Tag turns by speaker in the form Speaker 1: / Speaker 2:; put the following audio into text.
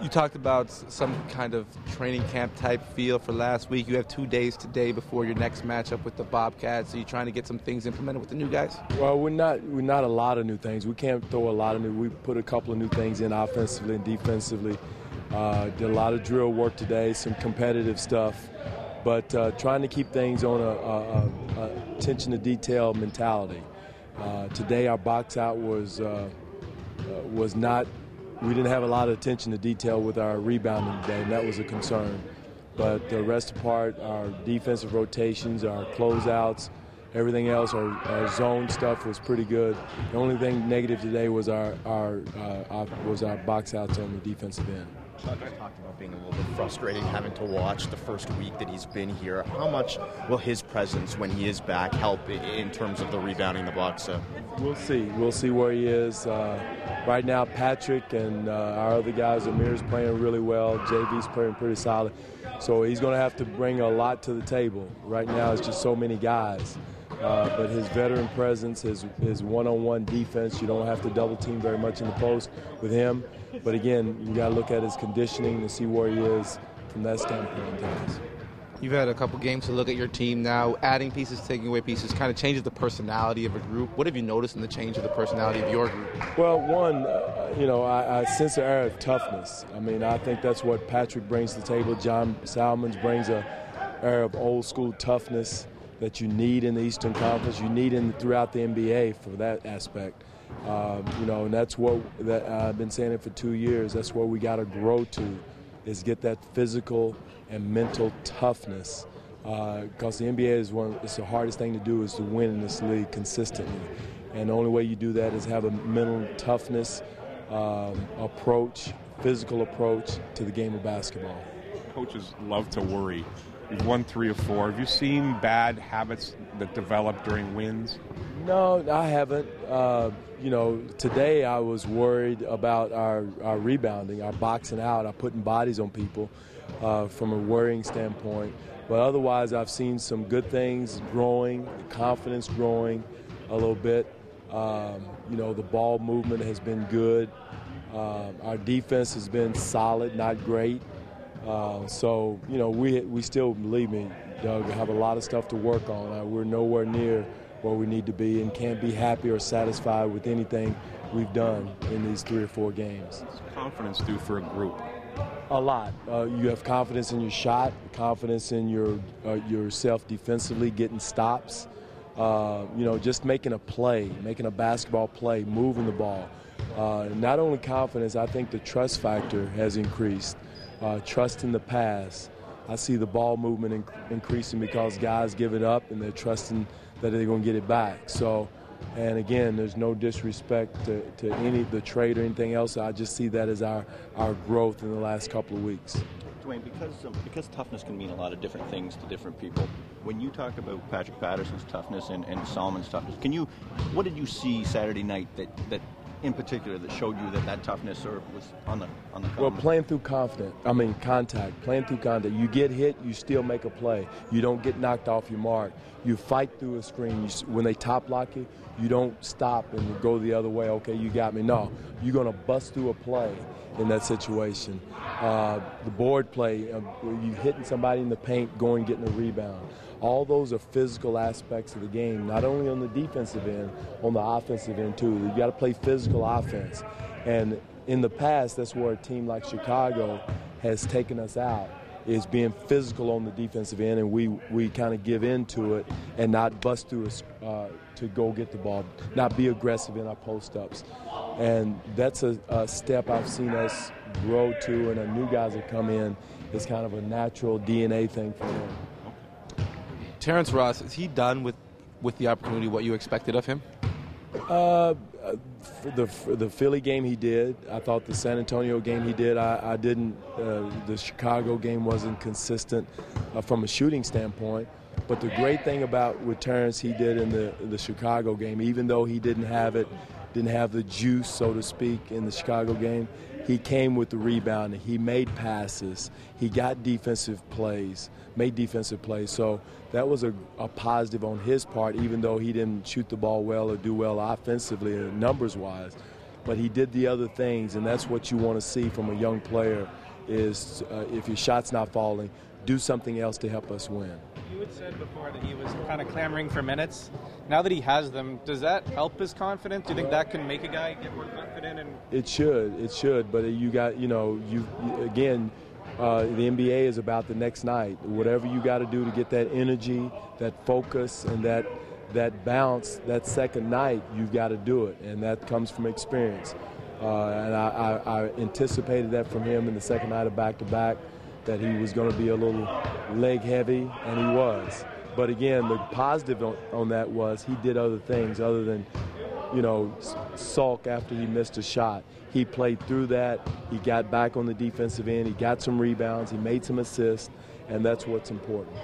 Speaker 1: You talked about some kind of training camp type feel for last week. You have 2 days today before your next matchup with the Bobcats. Are you trying to get some things implemented with the new guys?
Speaker 2: Well, we're not a lot of new things. We can't throw a lot of new. We put a couple of new things in offensively and defensively. Did a lot of drill work today, some competitive stuff, but trying to keep things on a attention to detail mentality. Today our box out was not. We didn't have a lot of attention to detail with our rebounding today, and that was a concern. But the rest of the part, our defensive rotations, our closeouts, everything else, our zone stuff was pretty good. The only thing negative today was our box outs on the defensive end.
Speaker 3: Chuck talked about being a little bit frustrating having to watch the first week that he's been here. How much will his presence when he is back help in terms of the rebounding the box out?
Speaker 2: We'll see. We'll see where he is. Right now, Patrick and our other guys, Amir's playing really well. JV's playing pretty solid. So he's going to have to bring a lot to the table. Right now, it's just so many guys. But his veteran presence, his one-on-one defense, you don't have to double team very much in the post with him. But again, you got to look at his conditioning to see where he is from that standpoint.
Speaker 1: You've had a couple games to look at your team now. Adding pieces, taking away pieces kind of changes the personality of a group. What have you noticed in the change of the personality of your group?
Speaker 2: Well, one, I sense an air of toughness. I mean, I think that's what Patrick brings to the table. John Salmons brings an air of old-school toughness that you need in the Eastern Conference, you need throughout the NBA for that aspect. And that's what I've been saying it for 2 years. That's where we got to grow to, is get that physical and mental toughness. Because the NBA it's the hardest thing to do is to win in this league consistently. And the only way you do that is have a mental toughness approach, physical approach to the game of basketball.
Speaker 4: Coaches love to worry. You've won 3 or 4. Have you seen bad habits that develop during wins?
Speaker 2: No, I haven't. Today I was worried about our rebounding, our boxing out, our putting bodies on people from a worrying standpoint. But otherwise, I've seen some good things growing, confidence growing a little bit. The ball movement has been good. Our defense has been solid, not great. We still, believe me, Doug, we have a lot of stuff to work on. We're nowhere near where we need to be and can't be happy or satisfied with anything we've done in these 3 or 4 games.
Speaker 4: What's confidence do for a group?
Speaker 2: A lot. You have confidence in your shot, confidence in yourself defensively, getting stops, just making a play, making a basketball play, moving the ball. Not only confidence, I think the trust factor has increased. Trust in the pass. I see the ball movement increasing because guys give it up and they're trusting that they're going to get it back. So, and again, there's no disrespect to any of the trade or anything else. I just see that as our growth in the last couple of weeks.
Speaker 3: Dwane, because toughness can mean a lot of different things to different people, when you talk about Patrick Patterson's toughness and Solomon's toughness, what did you see Saturday night that in particular that showed you that toughness or was on the
Speaker 2: Well, playing through contact, playing through contact. You get hit, you still make a play. You don't get knocked off your mark. You fight through a screen. When they top block you, you don't stop and go the other way. Okay, you got me. No, you're going to bust through a play in that situation. The board play, you hitting somebody in the paint, going getting a rebound. All those are physical aspects of the game, not only on the defensive end, on the offensive end too. You got to play physical offense. And in the past, that's where a team like Chicago has taken us out, is being physical on the defensive end, and we kind of give in to it and not bust through to go get the ball, not be aggressive in our post-ups. And that's a step I've seen us grow to, and our new guys that come in, it's kind of a natural DNA thing for them.
Speaker 1: Terrence Ross, is he done with the opportunity, what you expected of him?
Speaker 2: For the Philly game he did. I thought the San Antonio game he did. I didn't. The Chicago game wasn't consistent from a shooting standpoint. But the great thing with Terrence, he did in the Chicago game, even though he didn't have the juice, so to speak, in the Chicago game, he came with the rebounding. He made passes. He got defensive plays, made defensive plays. So that was a positive on his part, even though he didn't shoot the ball well or do well offensively numbers-wise. but he did the other things, and that's what you want to see from a young player is if your shot's not falling, do something else to help us win.
Speaker 5: You had said before that he was kind of clamoring for minutes. Now that he has them, does that help his confidence? Do you think that can make a guy get more confident?
Speaker 2: It should, but you got, again, the NBA is about the next night. Whatever you got to do to get that energy, that focus, and that bounce, that second night, you've got to do it, and that comes from experience. And I anticipated that from him in the second night of back-to-back, that he was going to be a little leg heavy, and he was. But again, the positive on that was he did other things other than, sulk after he missed a shot. He played through that. He got back on the defensive end. He got some rebounds. He made some assists, and that's what's important.